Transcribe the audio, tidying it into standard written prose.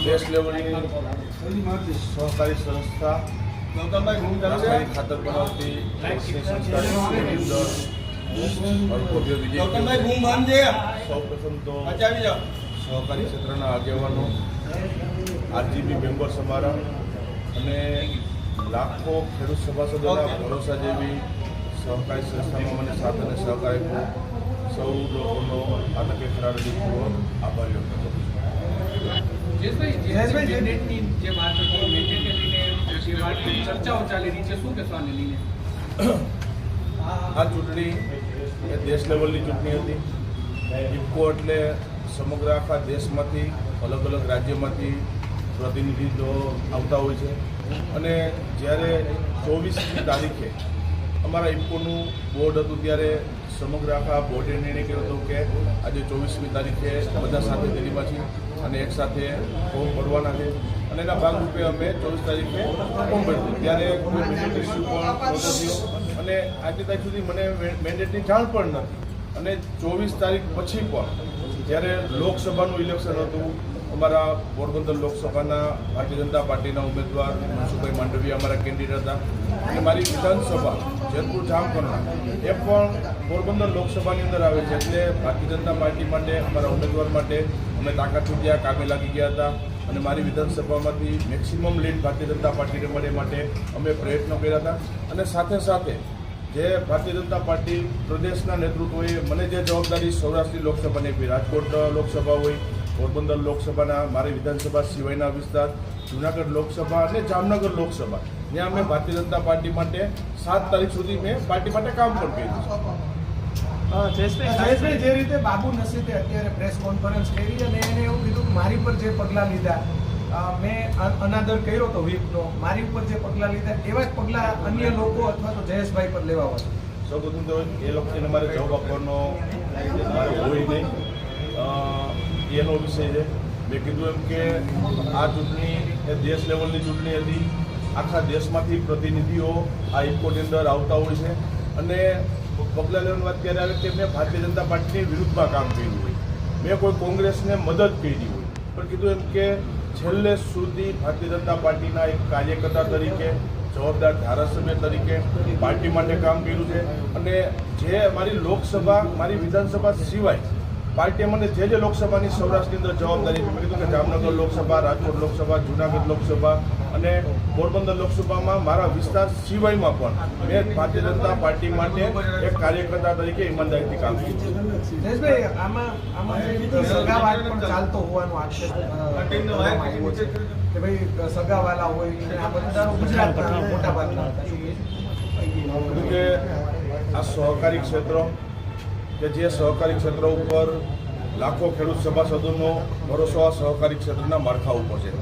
દેશ લેવલની સહકારી સંસ્થા રાસાયણિક ખાતર બનાવતી સૌપ્રથમ તો સહકારી ક્ષેત્રના આગેવાનો, આરજીબી મેમ્બર સમારા અને લાખો ખેડૂત સભાસદોના ભરોસા જેવી સહકારી સંસ્થામાં મને સાથ અને સહકાર આપ્યો. સૌ લોકોનો આ તકે ખરાડીપૂર્વક આભાર વ્યક્ત કરું છું. ચર્ચાઓ ચાલી રહી છે, શું કહેશો આને લઈને? આ ચૂંટણી એ દેશ લેવલની ચૂંટણી હતી. ઇફકો એટલે સમગ્ર આખા દેશમાંથી, અલગ અલગ રાજ્યોમાંથી પ્રતિનિધિઓ આવતા હોય છે. અને જ્યારે 24મી તારીખે અમારા ઇફકોનું બોર્ડ હતું ત્યારે સમગ્ર આખા બોર્ડે નિર્ણય કર્યો હતો કે આજે 24મી તારીખે બધા સાથે દિલ્હીમાં છીએ અને એક સાથે ફોર્મ ભરવાના છે. અને એના ભાગરૂપે અમે 24 તારીખે ફોર્મ ભર્યું. ત્યારે કોઈ મેન્ડેટ ઇસ્યુ પણ નહોતો થયો અને આજની તારીખ સુધી મને મેન્ડેટની જાણ પણ નથી. અને 24 તારીખ પછી પણ જ્યારે લોકસભાનું ઇલેક્શન હતું, અમારા પોરબંદર લોકસભાના ભારતીય જનતા પાર્ટીના ઉમેદવાર મનસુખભાઈ માંડવીયા અમારા કેન્ડિડેટ હતા અને મારી વિધાનસભા જેતપુર જામકરના એ પણ પોરબંદર લોકસભાની અંદર આવે છે. એટલે ભારતીય જનતા પાર્ટી માટે, અમારા ઉમેદવાર માટે અમે તાકાત છૂટ્યા, કામે લાગી ગયા હતા અને મારી વિધાનસભામાંથી મેક્સિમમ લીડ ભારતીય જનતા પાર્ટીને મળે માટે અમે પ્રયત્નો કર્યા હતા. અને સાથે સાથે જે ભારતીય જનતા પાર્ટી પ્રદેશના નેતૃત્વએ મને જે જવાબદારી સૌરાષ્ટ્રની લોકસભાની આપી, રાજકોટ લોકસભા હોય, પોરબંદર લોકસભાના મારી વિધાનસભા સિવાયના વિસ્તાર, જૂનાગઢ લોકસભા અને જામનગર લોકસભા, ત્યાં અમે ભારતીય જનતા પાર્ટી માટે 7 તારીખ સુધી મેં પાર્ટી માટે કામ પણ કર્યું છે. જયેશભાઈ, જે રીતે બાબુ નસીબે અત્યારે પ્રેસ કોન્ફરન્સ કરી અને એને એવું કીધું કે મારી પર જે પગલાં લીધા, મેં અનાદર કર્યો હતો વ્હીપનો, મારી ઉપર જે પગલાં લીધા એવા જ પગલાં અન્ય લોકો અથવા તો જયેશભાઈ પર લેવા હોય. સૌપ્રથમ તો એ લોકોને મારે જવાબ આપવાનો મારે હોય નહીં, એનો વિષય છે. મેં કીધું એમ કે આ ચૂંટણી એ દેશ લેવલની ચૂંટણી હતી. આખા દેશમાંથી પ્રતિનિધિઓ આ ઇફકોની અંદર આવતા હોય છે અને પગલાં લેવાની વાત ત્યારે આવે કે મેં ભારતીય જનતા પાર્ટીની વિરુદ્ધમાં કામ કર્યું હોય, મેં કોઈ કોંગ્રેસને મદદ કરી હોય, પણ કીધું એમ કે છેલ્લે સુધી ભારતીય જનતા પાર્ટીના એક કાર્યકર્તા તરીકે, જવાબદાર ધારાસભ્ય તરીકે પાર્ટી માટે કામ કર્યું છે. અને જે મારી લોકસભા, મારી વિધાનસભા સિવાય પાર્ટીએ મને જે લોકસભાની સૌરાષ્ટ્રની અંદર જવાબદારી મેં કીધું કે જામનગર લોકસભા, રાજકોટ લોકસભા, જૂનાગઢ લોકસભા અને પોરબંદર લોકસભામાં મારા વિસ્તાર સિવાયમાં પણ મેં ભારતીય જનતા પાર્ટી માટે એક કાર્યકર્તા તરીકે ઈમાનદારીથી કામ કર્યું. જયેશભાઈ, આમાં સગાવાદ પણ ચાલતો હોવાનો આક્ષેપ આવ્યો છે કે ભાઈ સગાવાલા હોય અને આ બધા ગુજરાતના મોટા ભાગના કે આ સહકારી ક્ષેત્ર કે જે સહકારી ક્ષેત્ર ઉપર લાખો ખેડૂત સભાસદોનો ભરોસો આ સહકારી ક્ષેત્રના માળખા ઉપર છે.